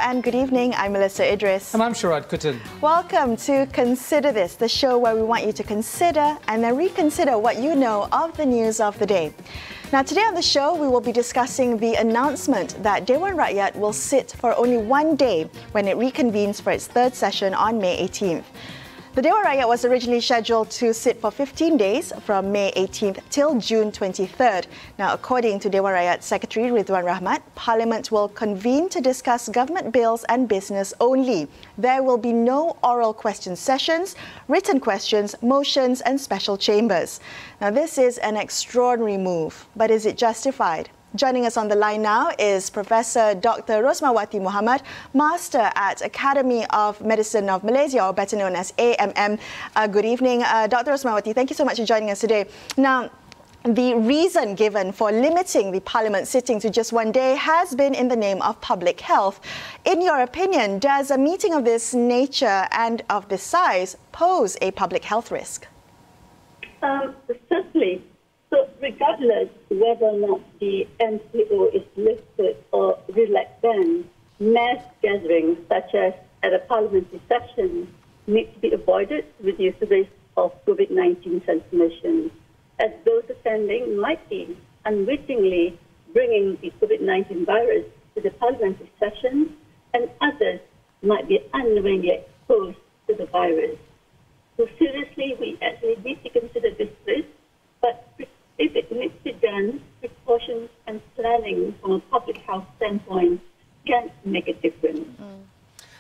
and good evening. I'm Melisa Idris. And I'm Sharaad Kuttan. Welcome to Consider This, the show where we want you to consider and then reconsider what you know of the news of the day. Now, today on the show, we will be discussing the announcement that Dewan Rakyat will sit for only one day when it reconvenes for its third session on May 18th. The Dewan Rakyat was originally scheduled to sit for 15 days from May 18th till June 23rd. Now, according to Dewan Rakyat Secretary Ridwan Rahmat, Parliament will convene to discuss government bills and business only. There will be no oral question sessions, written questions, motions and special chambers. Now, this is an extraordinary move, but is it justified? Joining us on the line now is Professor Dr. Rosmawati Mohamed, Master at Academy of Medicine of Malaysia, or better known as AMM. Good evening, Dr. Rosmawati. Thank you so much for joining us today. Now, the reason given for limiting the Parliament sitting to just one day has been in the name of public health. In your opinion, does a meeting of this nature and of this size pose a public health risk? Certainly. So regardless whether or not the MCO is lifted or relaxed, then mass gatherings such as at a parliamentary session need to be avoided to reduce the risk of COVID-19 transmission, as those attending might be unwittingly bringing the COVID-19 virus to the parliamentary session, and others might be unknowingly exposed to the virus. So seriously, we actually need to consider this risk, but if it needs to be done, precautions and planning from a public health standpoint can make a difference.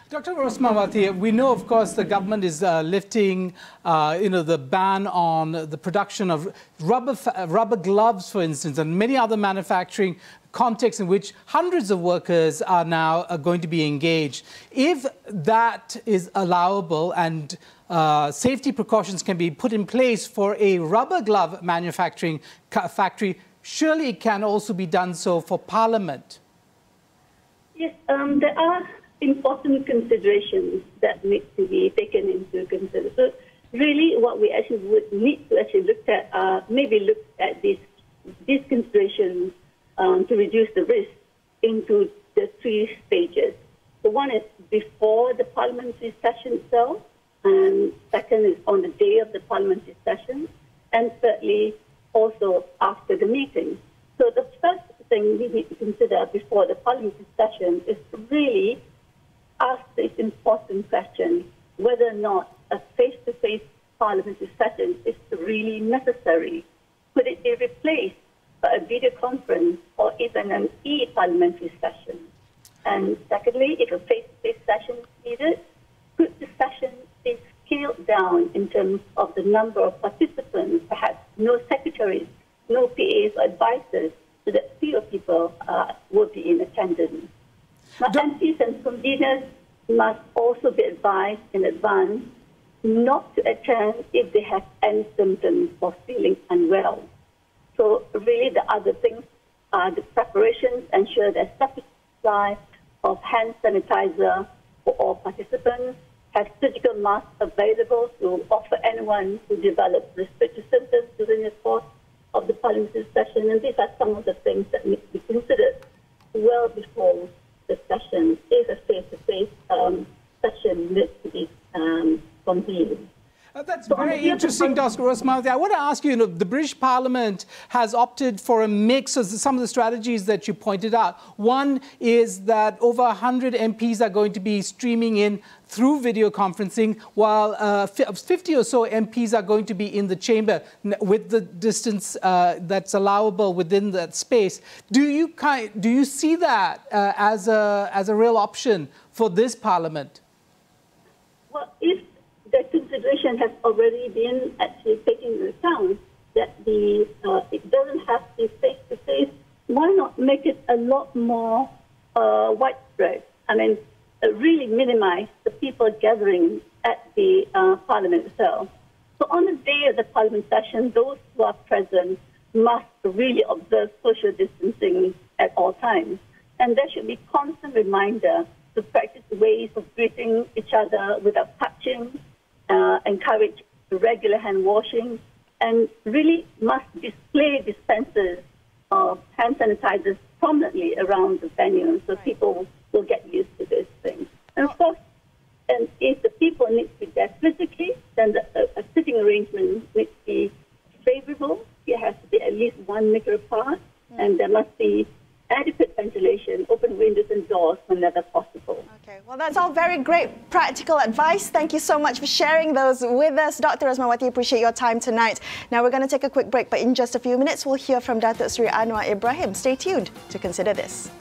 Dr. Rosmawati, we know, of course, the government is lifting, the ban on the production of rubber gloves, for instance, and many other manufacturing contexts in which hundreds of workers are now going to be engaged. If that is allowable and safety precautions can be put in place for a rubber glove manufacturing factory, surely it can also be done so for Parliament. Yes, there are important considerations that need to be taken into consideration. So really what we actually would need to actually look at, maybe look at these considerations to reduce the risk into the three stages. So one is before the parliamentary session itself, and second is on the day of the parliamentary session, and thirdly, also after the meeting. So the first thing we need to consider before the parliamentary session is to really ask this important question, whether or not a face-to-face parliamentary session is really necessary. Could it be replaced by a video conference or even an e-parliamentary session? And secondly, if a face-to-face session is needed, could the session be scaled down in terms of the number of participants, perhaps no secretaries, no PAs or advisors, so that fewer people will be in attendance? Now, MPs and conveners must also be advised in advance not to attend if they have any symptoms of feeling unwell. So really the other things are the preparations, ensure there's sufficient supply of hand sanitizer for all participants, have surgical masks available to offer anyone who develops respiratory symptoms during the course of the parliamentary session. And these are some of the things that need to be considered well before the session, if a face-to-face session needs to be convened. That's very interesting, Dr. Rosmawati. I want to ask you, the British Parliament has opted for a mix of some of the strategies that you pointed out. One is that over 100 MPs are going to be streaming in through video conferencing, while 50 or so MPs are going to be in the chamber with the distance that's allowable within that space. Do you see that as a real option for this Parliament? Well, if the consideration has already been actually taken into account that it doesn't have to be face-to-face, why not make it a lot more widespread? I mean, really minimize the people gathering at the Parliament itself. So on the day of the Parliament session, those who are present must really observe social distancing at all times. And there should be constant reminder to practice ways of greeting each other without touching, encourage regular hand washing, and really must display dispensers of hand sanitizers prominently around the venue so people will get used to this. And of course, and if the people need to be there physically, then a sitting arrangement needs to be favorable. It has to be at least 1 meter apart, and there must be adequate ventilation, open windows and doors whenever possible. Okay, well, that's all very great practical advice. Thank you so much for sharing those with us. Dr. Rosmawati, appreciate your time tonight. Now, we're going to take a quick break, but in just a few minutes, we'll hear from Datuk Seri Anwar Ibrahim. Stay tuned to consider this.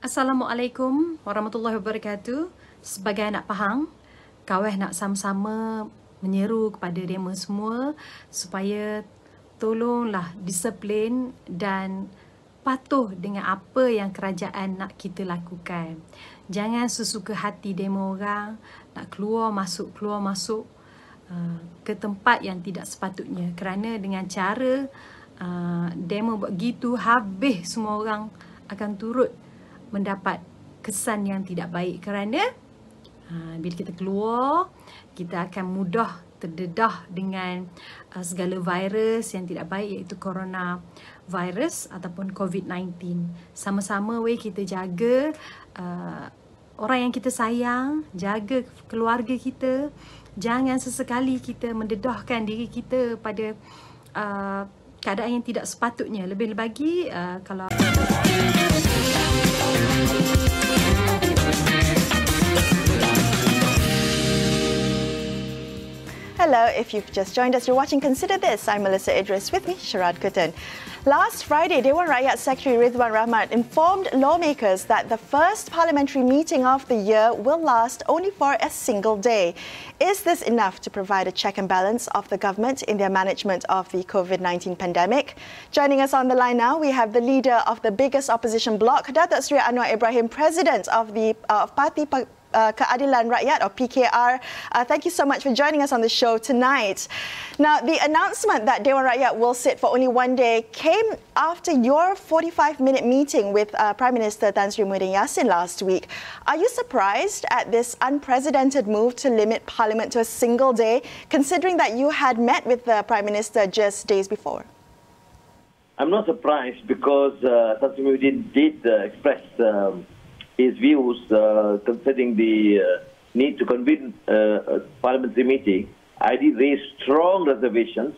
Assalamualaikum warahmatullahi wabarakatuh. Sebagai anak Pahang, kaweh nak sama-sama menyeru kepada demo semua supaya tolonglah disiplin dan patuh dengan apa yang kerajaan nak kita lakukan. Jangan sesuka hati demo orang, nak keluar masuk ke tempat yang tidak sepatutnya. Kerana dengan cara demo begitu, habis semua orang akan turut mendapat kesan yang tidak baik. Kerana bila kita keluar, kita akan mudah terdedah dengan segala virus yang tidak baik, iaitu coronavirus ataupun COVID-19. Sama-sama kita jaga orang yang kita sayang, jaga keluarga kita. Jangan sesekali kita mendedahkan diri kita pada keadaan yang tidak sepatutnya. Lebih lagi kalau Hello, if you've just joined us, you're watching Consider This. I'm Melisa Idris, with me, Sharaad Kuttan. Last Friday, Dewan Rakyat Secretary Ridwan Rahmat informed lawmakers that the first parliamentary meeting of the year will last only for a single day. Is this enough to provide a check and balance of the government in their management of the COVID-19 pandemic? Joining us on the line now, we have the leader of the biggest opposition bloc, Datuk Seri Anwar Ibrahim, president of the Parti Keadilan Rakyat, or PKR. Thank you so much for joining us on the show tonight. Now, the announcement that Dewan Rakyat will sit for only one day came after your 45-minute meeting with Prime Minister Tan Sri Muhyiddin Yassin last week. Are you surprised at this unprecedented move to limit Parliament to a single day, considering that you had met with the Prime Minister just days before? I'm not surprised because Tan Sri Muhyiddin did express his views concerning the need to convene a parliamentary meeting. I did raise strong reservations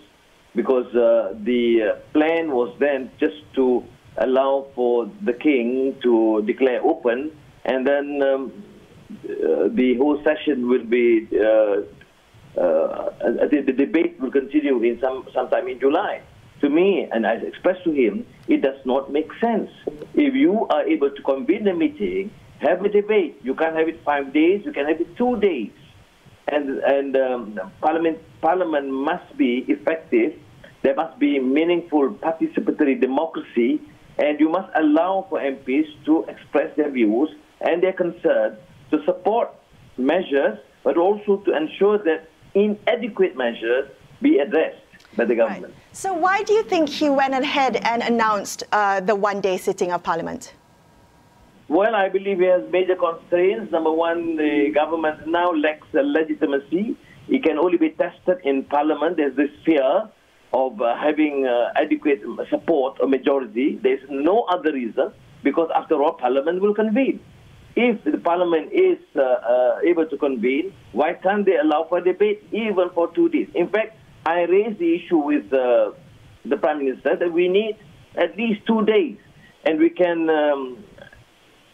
because the plan was then just to allow for the king to declare open, and then the whole session will be, the debate will continue in sometime in July. To me, and I expressed to him, it does not make sense. If you are able to convene a meeting, have a debate. You can't have it 5 days, you can have it 2 days. And Parliament must be effective. There must be meaningful participatory democracy, and you must allow for MPs to express their views and their concerns, to support measures, but also to ensure that inadequate measures be addressed by the government. Right. So why do you think he went ahead and announced the one-day sitting of Parliament? Well, I believe he has major constraints. Number one, the government now lacks legitimacy. It can only be tested in Parliament. There's this fear of having adequate support or majority. There's no other reason, because after all, Parliament will convene. If the Parliament is able to convene, why can't they allow for debate even for 2 days? In fact, I raised the issue with the Prime Minister that we need at least 2 days, and we can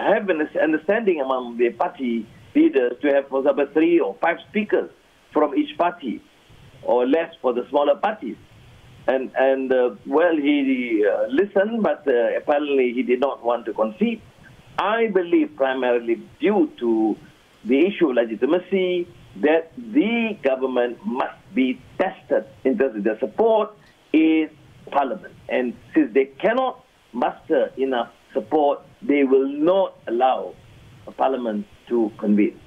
have an understanding among the party leaders to have, for example, 3 or 5 speakers from each party, or less for the smaller parties. And well, he listened, but apparently he did not want to concede. I believe primarily due to the issue of legitimacy, that the government must be tested in terms of their support in Parliament. And since they cannot muster enough support, they will not allow Parliament to convene.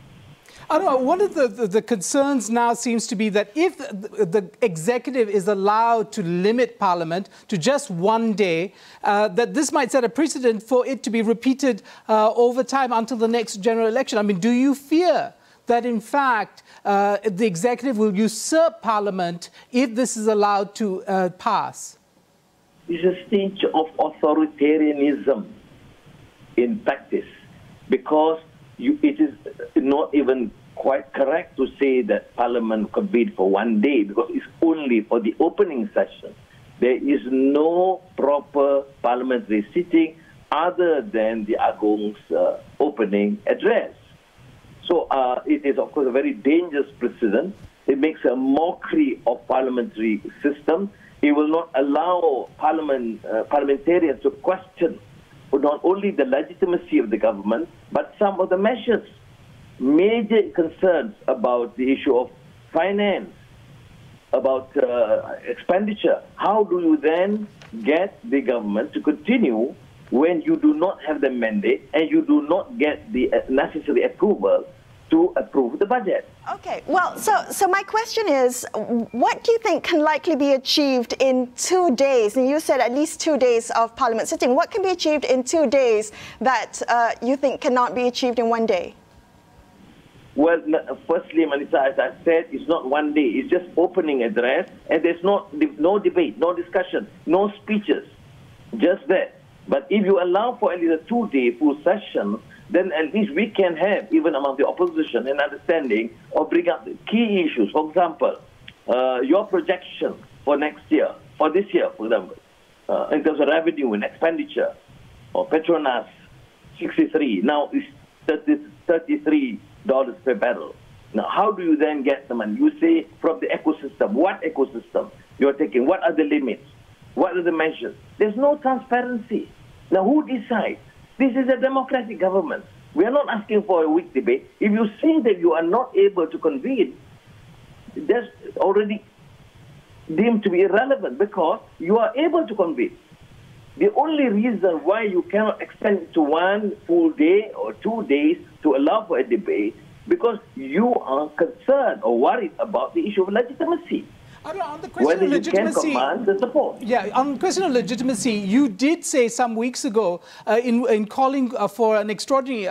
I don't know, one of the concerns now seems to be that if the executive is allowed to limit Parliament to just one day, that this might set a precedent for it to be repeated over time until the next general election. I mean, do you fear that, in fact, the executive will usurp Parliament if this is allowed to pass? It's a stage of authoritarianism in practice, because it is not even quite correct to say that Parliament convened for one day, because it's only for the opening session. There is no proper parliamentary sitting other than the Agong's opening address. So it is, of course, a very dangerous precedent. It makes a mockery of parliamentary system. It will not allow parliamentarians to question not only the legitimacy of the government, but some of the measures. Major concerns about the issue of finance, about expenditure. How do you then get the government to continue when you do not have the mandate and you do not get the necessary approval to approve the budget? Okay, well, so my question is, what do you think can likely be achieved in 2 days? And you said at least 2 days of Parliament sitting. What can be achieved in 2 days that you think cannot be achieved in 1 day? Well, firstly, Melisa, as I said, it's not 1 day. It's just opening address, and there's no debate, no discussion, no speeches, just that. But if you allow for at least a 2-day full session, then at least we can have, even among the opposition, an understanding of bring up key issues. For example, your projection for next year, for this year, for example, in terms of revenue and expenditure, or Petronas 63, now it's $33 per barrel. Now, how do you then get the money? You say from the ecosystem. What ecosystem you're taking? What are the limits? What are the measures? There's no transparency. Now, who decides? This is a democratic government. We are not asking for a weak debate. If you say that you are not able to convene, that's already deemed to be irrelevant, because you are able to convene. The only reason why you cannot extend it to 1 full day or 2 days to allow for a debate, because you are concerned or worried about the issue of legitimacy. On the question Whether of legitimacy, you can command the support. Yeah, on the question of legitimacy, you did say some weeks ago in calling for an extraordinary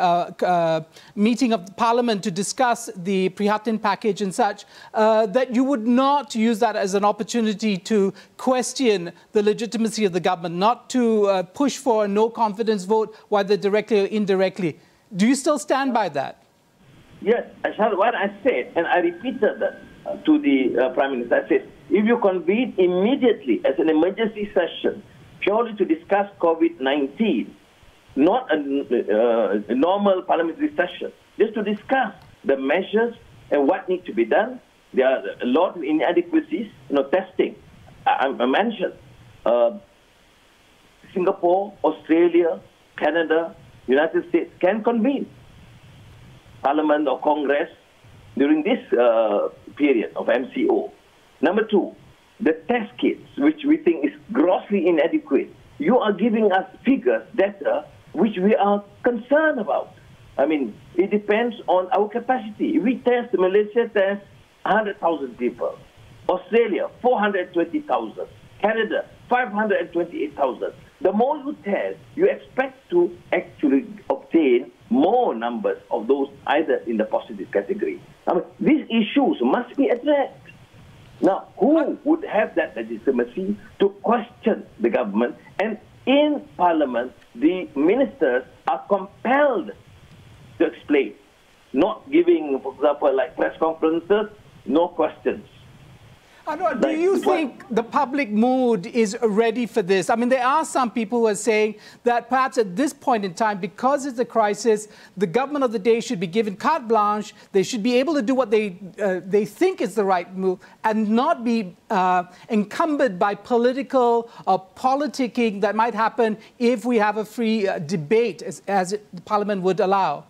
meeting of Parliament to discuss the Prihatin package and such, that you would not use that as an opportunity to question the legitimacy of the government, not to push for a no-confidence vote, whether directly or indirectly. Do you still stand by that? Yes, what I said, and I repeated that to the Prime Minister. I said, if you convene immediately as an emergency session purely to discuss COVID-19, not a normal parliamentary session, just to discuss the measures and what needs to be done. There are a lot of inadequacies, testing. I mentioned Singapore, Australia, Canada, United States can convene Parliament or Congress during this period of MCO. Number 2, the test kits, which we think is grossly inadequate. You are giving us figures, data, which we are concerned about. I mean, it depends on our capacity. If we test, Malaysia tests 100,000 people. Australia, 420,000. Canada, 528,000. The more you test, you expect to actually obtain more numbers of those either in the positive category. I mean, these issues must be addressed. Now, who would have that legitimacy to question the government? And in Parliament, the ministers are compelled to explain, not giving, for example, like press conferences, no questions. Anwar, do you think the public mood is ready for this? I mean, there are some people who are saying that perhaps at this point in time, because it's a crisis, the government of the day should be given carte blanche. They should be able to do what they think is the right move and not be encumbered by political or politicking that might happen if we have a free debate as the Parliament would allow.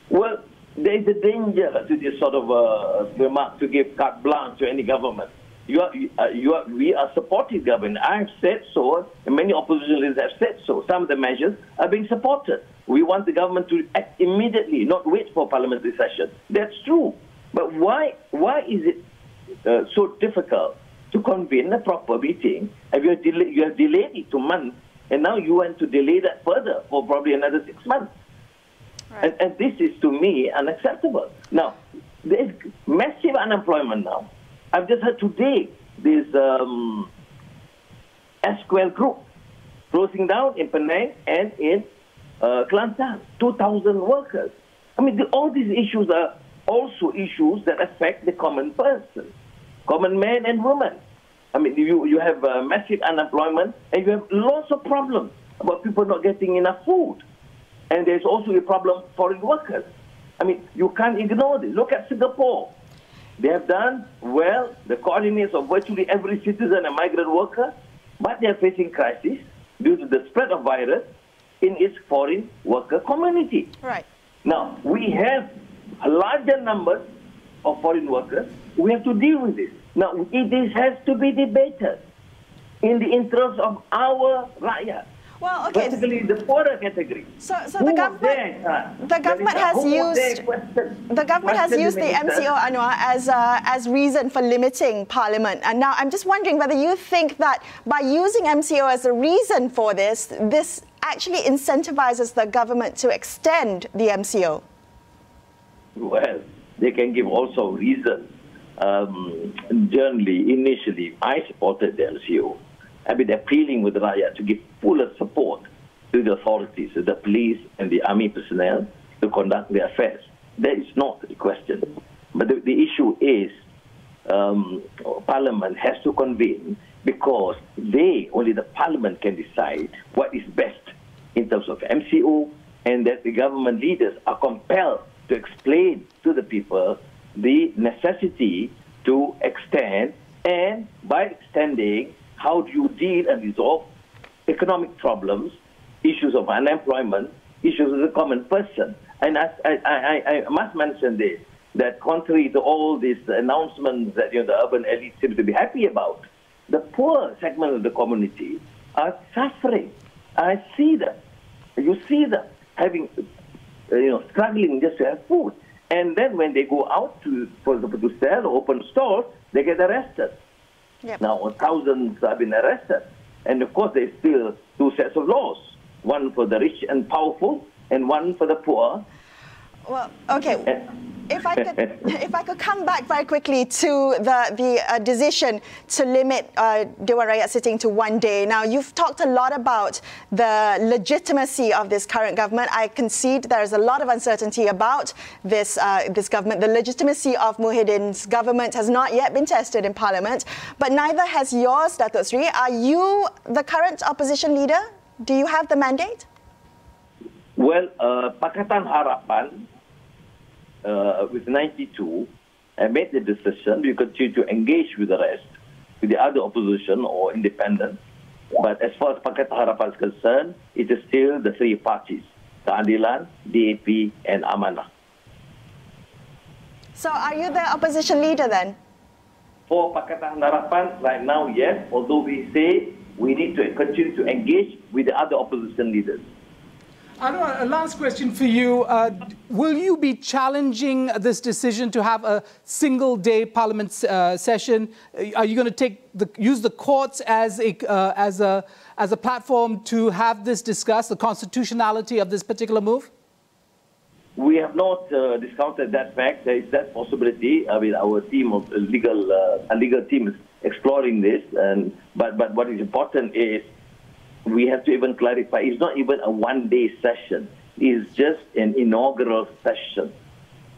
Well, there is a danger to this sort of remark to give carte blanche to any government. we are supporting government. I have said so, and many opposition leaders have said so. Some of the measures are being supported. We want the government to act immediately, not wait for parliamentary session. That's true. But why is it so difficult to convene a proper meeting? And you have delayed it to months, and now you want to delay that further for probably another 6 months. Right. And this is, to me, unacceptable. Now, there is massive unemployment now. I've just heard today this SQL group closing down in Penang and in Kelantan, 2,000 workers. I mean, all these issues are also issues that affect the common person, common man and woman. I mean, you have massive unemployment, and you have lots of problems about people not getting enough food. And there's also a problem for foreign workers. I mean, you can't ignore this. Look at Singapore. They have done well, the coordinates of virtually every citizen and migrant worker, but they are facing crisis due to the spread of virus in its foreign worker community. Right. Now, we have a larger number of foreign workers. We have to deal with this. Now, this has to be debated in the interest of our rakyat. Well, okay. Particularly the poorer category. So the government has used the MCO, Anwar, as reason for limiting Parliament. And now I'm just wondering whether you think that by using MCO as a reason for this actually incentivizes the government to extend the MCO. Well, they can give also reasons. Generally, initially, I supported the MCO. I've been appealing with the Rakyat to give fuller support to the authorities, the police and the army personnel to conduct their affairs. That is not the question. But the issue is Parliament has to convene because only the Parliament can decide what is best in terms of MCO, and that the government leaders are compelled to explain to the people the necessity to extend, and by extending, how do you deal and resolve economic problems, issues of unemployment, issues of the common person. And I must mention this, that contrary to all these announcements that the urban elite seem to be happy about, the poor segment of the community are suffering. I see them. You see them having, struggling just to have food. And then when they go out for example, to sell or open stores, they get arrested. Yep. Now, thousands have been arrested. And of course, there's still two sets of laws, one for the rich and powerful and one for the poor. Well, okay. If I could come back very quickly to the decision to limit Dewan Rakyat sitting to 1 day. Now, you've talked a lot about the legitimacy of this current government. I concede there's a lot of uncertainty about this government. The legitimacy of Muhyiddin's government has not yet been tested in Parliament, but neither has yours, Datuk Seri. Are you the current opposition leader? Do you have the mandate? Well, Pakatan Harapan, with 92, I made the decision to continue to engage with the rest, with the other opposition or independent. But as far as Pakatan Harapan is concerned, it is still the three parties, Keadilan, DAP, and Amanah. So are you the opposition leader then? For Pakatan Harapan, right now, yes, although we say we need to continue to engage with the other opposition leaders. Anwar, a last question for you. Will you be challenging this decision to have a single-day Parliament session? Are you going to use the courts as a platform to have this discussed, the constitutionality of this particular move? We have not discounted that fact. There is that possibility. I mean, our team of legal team is exploring this. But what is important is, we have to even clarify, it's not even a one-day session. It's just an inaugural session,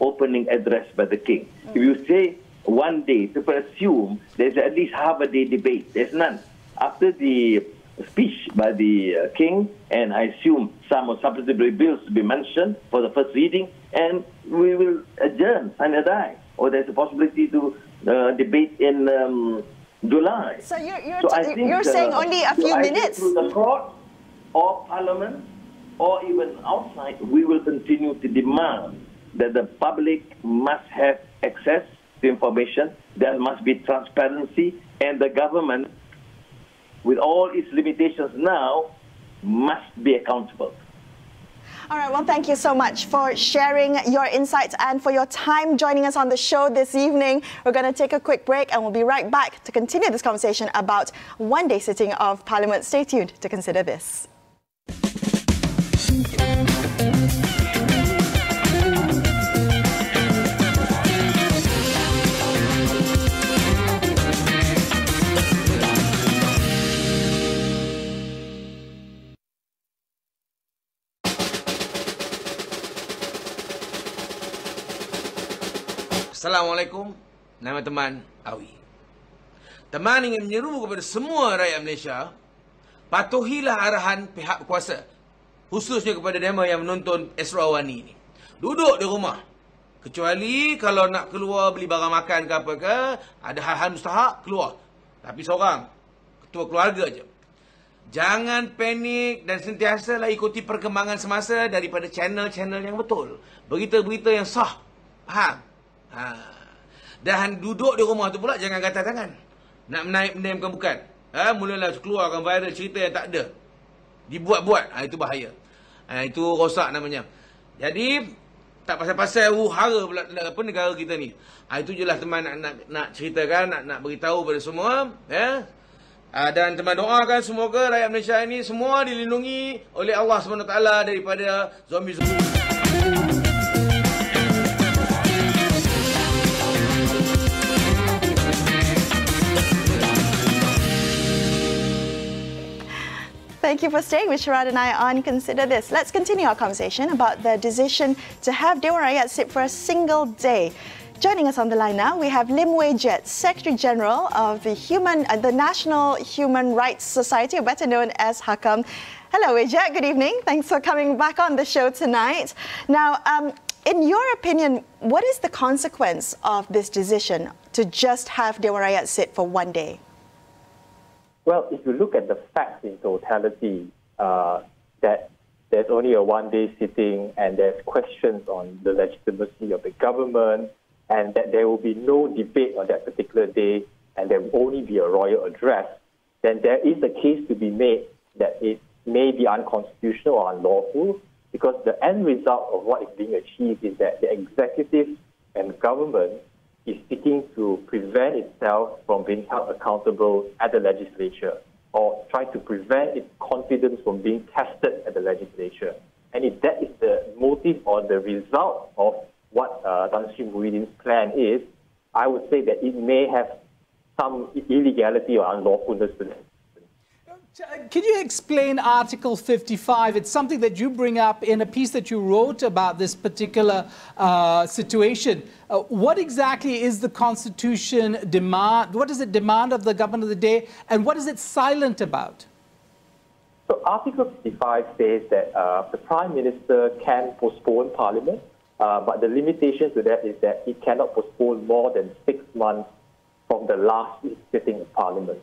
opening address by the King. If you say 1 day, people assume there's at least half a day debate. There's none. After the speech by the King, and I assume some supplementary bills to be mentioned for the first reading, and we will adjourn, sign a die. Or there's a possibility to debate in July. So you're saying only a few minutes? Through the court or Parliament or even outside, we will continue to demand that the public must have access information. There must be transparency, and the government, with all its limitations now, must be accountable. All right, well, thank you so much for sharing your insights and for your time joining us on the show this evening. We're going to take a quick break and we'll be right back to continue this conversation about one-day sitting of Parliament. Stay tuned to consider this. Assalamualaikum, nama teman Ayuh. Teman ingin menyeru kepada semua rakyat Malaysia, patuhilah arahan pihak kuasa, khususnya kepada demo yang menonton Astro AWANI ini. Duduk di rumah. Kecuali kalau nak keluar beli barang makan ke apa ke, ada hal-hal mustahak, keluar. Tapi seorang, ketua keluarga je. Jangan panik dan sentiasalah ikuti perkembangan semasa daripada channel-channel yang betul. Berita-berita yang sah. Faham? Dan duduk di rumah tu pula jangan gatal tangan. Nak menaik benda yang bukan. Mulalah keluarkan viral cerita yang tak ada. Dibuat-buat. Itu bahaya. Itu rosak namanya. Jadi tak pasal-pasal hara pula apa negara kita ni. Itu je lah teman nak ceritakan, nak beritahu pada semua. Dan teman doakan semoga rakyat Malaysia ini semua dilindungi oleh Allah SWT daripada zombie-zombie. Thank you for staying with Sharaad and I on Consider This. Let's continue our conversation about the decision to have Dewan Rakyat sit for a single day. Joining us on the line now, we have Jiet, Secretary General of the National Human Rights Society, or better known as HAKAM. Hello, Jiet. Good evening. Thanks for coming back on the show tonight. Now, in your opinion, what is the consequence of this decision to just have Dewan Rakyat sit for one day? Well, if you look at the facts in totality, that there's only a one-day sitting and there's questions on the legitimacy of the government, and that there will be no debate on that particular day, and there will only be a royal address, then there is a case to be made that it may be unconstitutional or unlawful, because the end result of what is being achieved is that the executive and government is seeking to prevent itself from being held accountable at the legislature, or try to prevent its confidence from being tested at the legislature. And if that is the motive or the result of what Tan Sri Muhyiddin's plan is, I would say that it may have some illegality or unlawfulness to it. Can you explain Article 55? It's something that you bring up in a piece that you wrote about this particular situation. What exactly is the Constitution demand? What does it demand of the government of the day? And what is it silent about? So Article 55 says that the Prime Minister can postpone Parliament, but the limitation to that is that it cannot postpone more than 6 months from the last sitting of Parliament.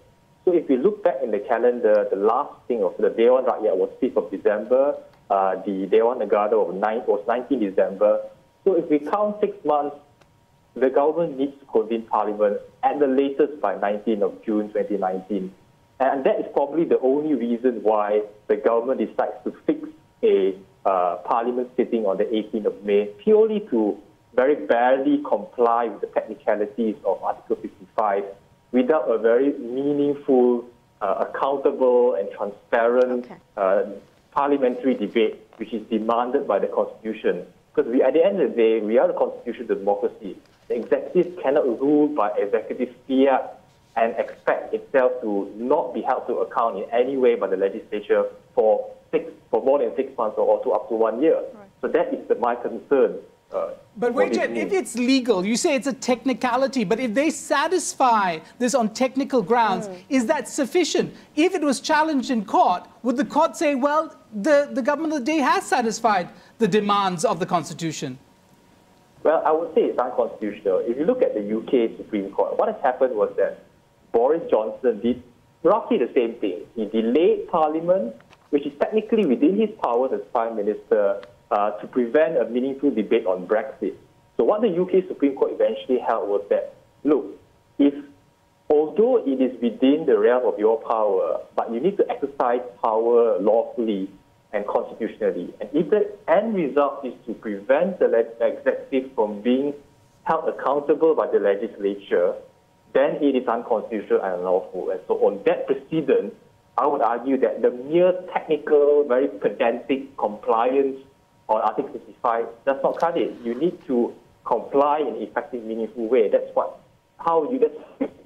So if you look back in the calendar, the last thing of the Dewan Rakyat was 5th of December, the Dewan Negara was 19th December. So if we count 6 months, the government needs to convene Parliament at the latest by 19th of June 2019. And that is probably the only reason why the government decides to fix a Parliament sitting on the 18th of May, purely to very barely comply with the technicalities of Article 55, without a very meaningful, accountable and transparent parliamentary debate, which is demanded by the Constitution. Because at the end of the day, we are a constitutional democracy. The executive cannot rule by executive fiat and expect itself to not be held to account in any way by the legislature for more than 6 months or up to 1 year. Right. So that is my concern. But wait, if it's legal, you say it's a technicality, but if they satisfy this on technical grounds, is that sufficient? If it was challenged in court, would the court say, well, the government of the day has satisfied the demands of the Constitution? Well, I would say it's unconstitutional. If you look at the UK Supreme Court, what has happened was that Boris Johnson did roughly the same thing. He delayed Parliament, which is technically within his powers as Prime Minister, to prevent a meaningful debate on Brexit. So what the UK Supreme Court eventually held was that, look, although it is within the realm of your power, but you need to exercise power lawfully and constitutionally. And if the end result is to prevent the executive from being held accountable by the legislature, then it is unconstitutional and unlawful. And so on that precedent, I would argue that the mere technical, very pedantic compliance on Article 55 does not cut it. You need to comply in an effective, meaningful way. That's how you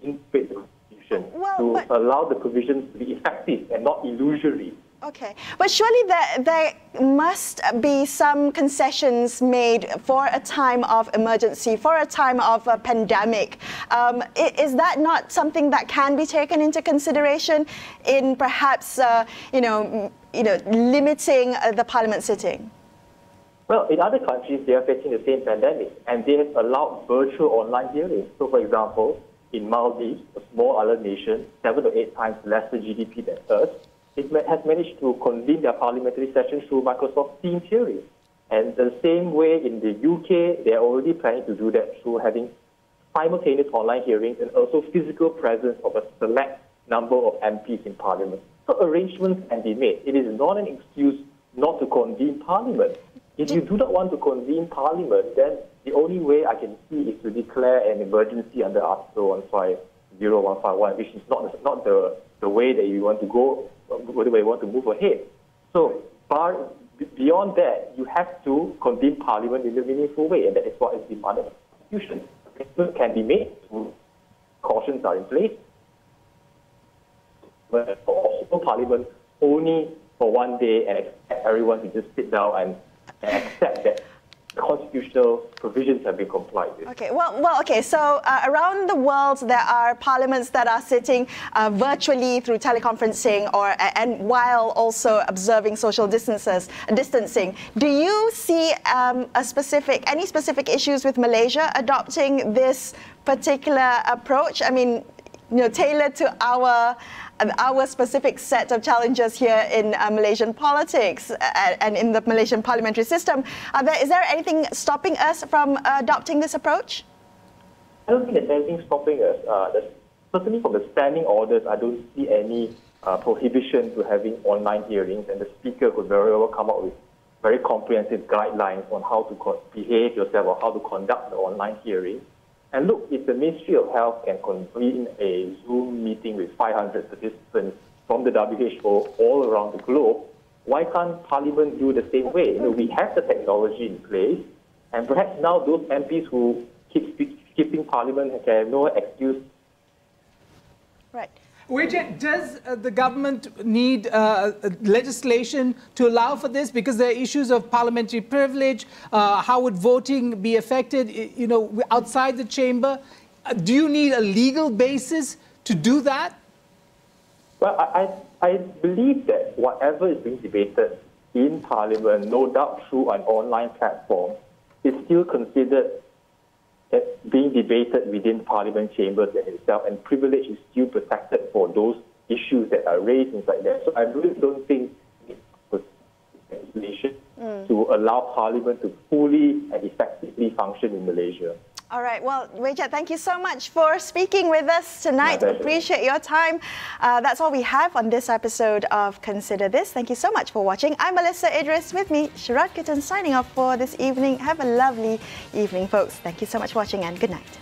interpret the Constitution, to allow the provisions to be effective and not illusory. Okay, but surely there must be some concessions made for a time of emergency, for a time of a pandemic. Is that not something that can be taken into consideration in perhaps, limiting the Parliament sitting? Well, in other countries, they are facing the same pandemic, and they have allowed virtual online hearings. So, for example, in Maldives, a small island nation, 7 to 8 times lesser GDP than us, it has managed to convene their parliamentary sessions through Microsoft Teams hearings. And the same way in the UK, they are already planning to do that through having simultaneous online hearings and also physical presence of a select number of MPs in Parliament. So arrangements can be made. It is not an excuse not to convene Parliament. If you do not want to convene Parliament, then the only way I can see is to declare an emergency under Astro 150-151, which is not the way that you want to go, the way you want to move ahead. So beyond that, you have to convene Parliament in a meaningful way, and that is what is demanded by the Constitution. It can be made, cautions are in place, but for Parliament only for one day and expect everyone to just sit down and accept that constitutional provisions have been complied with. Okay, okay. So around the world, there are parliaments that are sitting virtually through teleconferencing, and while also observing social distancing. Do you see any specific issues with Malaysia adopting this particular approach? I mean, tailored to our specific set of challenges here in Malaysian politics and in the Malaysian parliamentary system. Is there anything stopping us from adopting this approach? I don't think there's anything stopping us. Certainly from the standing orders, I don't see any prohibition to having online hearings, and the Speaker could very well come up with very comprehensive guidelines on how to behave yourself or how to conduct the online hearing. And look, if the Ministry of Health can convene a Zoom meeting with 500 participants from the WHO all around the globe, why can't Parliament do the same way? We have the technology in place, and perhaps now those MPs who keep skipping Parliament have no excuse. Right. Jiet, does the government need legislation to allow for this? Because there are issues of parliamentary privilege. How would voting be affected, outside the chamber? Do you need a legal basis to do that? Well, I believe that whatever is being debated in Parliament, no doubt through an online platform, is still considered being debated within Parliament chambers itself, and privilege is still protected for those issues that are raised inside there. So I really don't think it's legislation to allow Parliament to fully and effectively function in Malaysia. All right. Well, Jiet, thank you so much for speaking with us tonight. Appreciate your time. That's all we have on this episode of Consider This. Thank you so much for watching. I'm Melisa Idris. With me, Sharaad, Kuttan, signing off for this evening. Have a lovely evening, folks. Thank you so much for watching, and good night.